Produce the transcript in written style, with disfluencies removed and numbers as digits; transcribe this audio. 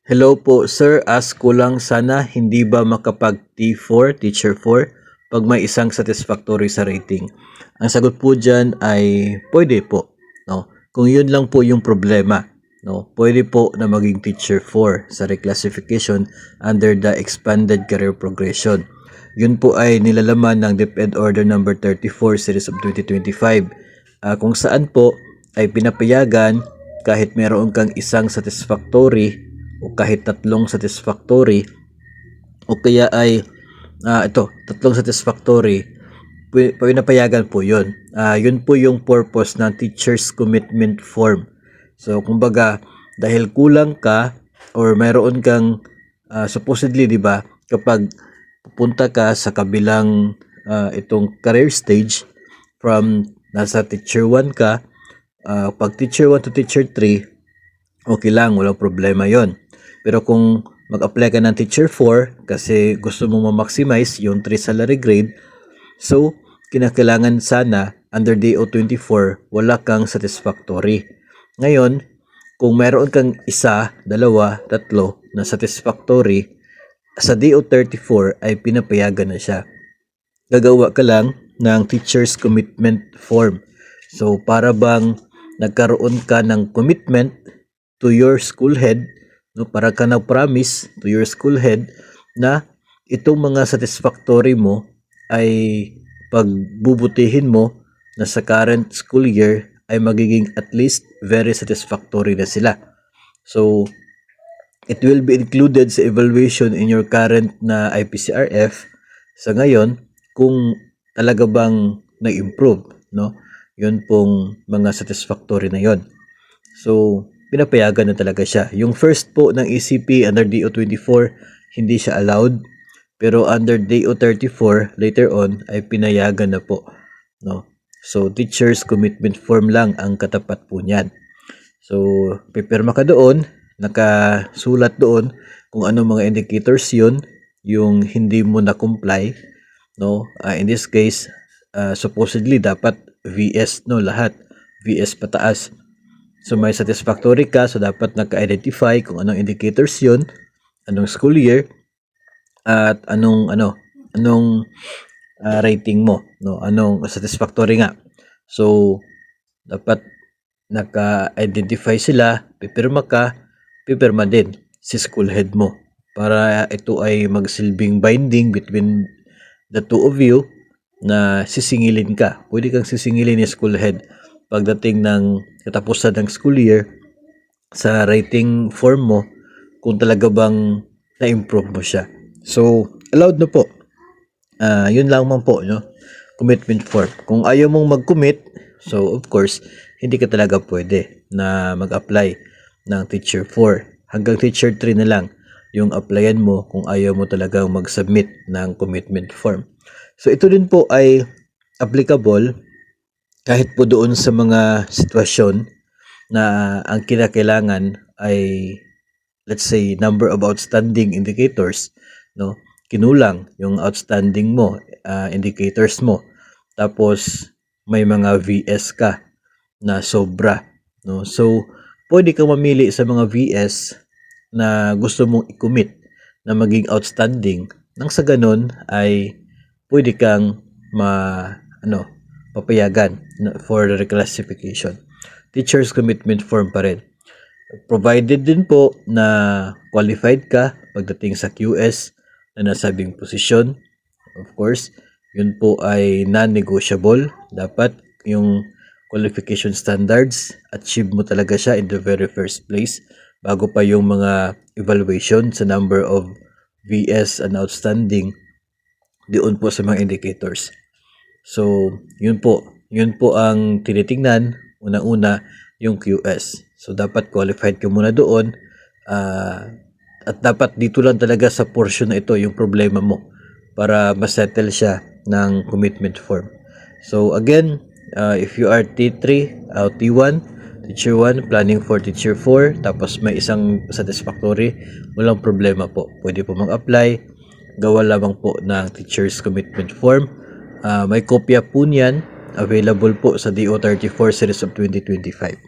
Hello po sir, ask ko lang sana hindi ba makapag T4, Teacher 4, pag may isang satisfactory sa rating? Ang sagot po dyan ay pwede po. No? Kung yun lang po yung problema, no? Pwede po na maging Teacher 4 sa reclassification under the Expanded Career Progression. Yun po ay nilalaman ng DepEd Order number 34 Series of 2025 kung saan po ay pinapayagan kahit meron kang isang satisfactory o kahit tatlong satisfactory o kaya ay tatlong satisfactory, pinapayagan po yun. Yun po yung purpose ng teacher's commitment form. So kumbaga dahil kulang ka or mayroon kang supposedly, di ba, kapag pupunta ka sa kabilang itong career stage from nasa teacher 1 ka, pag teacher 1 to teacher 3, okay lang, walang problema yon. Pero kung mag-apply ka ng teacher 4 kasi gusto mong ma-maximize yung 3 salary grade, so kinakailangan sana under DO24 wala kang satisfactory. Ngayon, kung meron kang isa, dalawa, tatlo na satisfactory, sa DO34 ay pinapayagan na siya. Gagawa ka lang ng teacher's commitment form. So para bang nagkaroon ka ng commitment to your school head, no, para ka nag-promise to your school head na itong mga satisfactory mo ay pagbubutihin mo na sa current school year ay magiging at least very satisfactory na sila. So it will be included sa evaluation in your current na IPCRF sa ngayon kung talaga bang na-improve, no? Yun pong mga satisfactory na yon. So pinapayagan na talaga siya. Yung first po ng ECP under DO24, hindi siya allowed. Pero under DO34, later on, ay pinayagan na po. No? So, teacher's commitment form lang ang katapat po niyan. So, pipirma ka doon, nakasulat doon kung ano mga indicators yun, yung hindi mo na-comply. No? In this case, supposedly dapat VS, no, lahat. VS pataas. So may satisfactory ka, so dapat naka-identify kung anong indicators 'yon, anong school year at anong rating mo, no? Anong satisfactory nga. So dapat naka-identify sila, pipirma ka, pipirma din si school head mo para ito ay magsilbing binding between the two of you na sisingilin ka. Pwede kang sisingilin ni school head pagdating ng katapusan ng school year sa rating form mo kung talaga bang na-improve mo siya. So, allowed na po. Yun lang man po, no? Commitment form. Kung ayaw mong mag-commit, so of course, hindi ka talaga pwede na mag-apply ng teacher 4. Hanggang teacher 3 na lang yung applyan mo kung ayaw mo talagang mag-submit ng commitment form. So, ito din po ay applicable kahit po doon sa mga sitwasyon na ang kinakailangan ay, let's say, number of outstanding indicators, no? Kinulang yung outstanding mo, indicators mo. Tapos may mga VS ka na sobra, no? So pwede kang mamili sa mga VS na gusto mong i-commit na maging outstanding. Nang sa ganun ay pwede kang papayagan for the reclassification. Teacher's commitment form pa rin. Provided din po na qualified ka pagdating sa QS na nasabing posisyon. Of course, yun po ay non-negotiable. Dapat yung qualification standards, achieve mo talaga siya in the very first place bago pa yung mga evaluation sa number of VS and outstanding doon po sa mga indicators. So, yun po ang tinitingnan. Una-una, yung QS. So, dapat qualified ka muna doon. At dapat dito lang talaga sa portion na ito yung problema mo para masettle siya ng commitment form. So, again, if you are T3, T1, Teacher 1, planning for Teacher 4, tapos may isang satisfactory, walang problema po. Pwede po mag-apply. Gawa lamang po ng Teacher's Commitment Form. May kopya po niyan available po sa DO34 Series of 2025.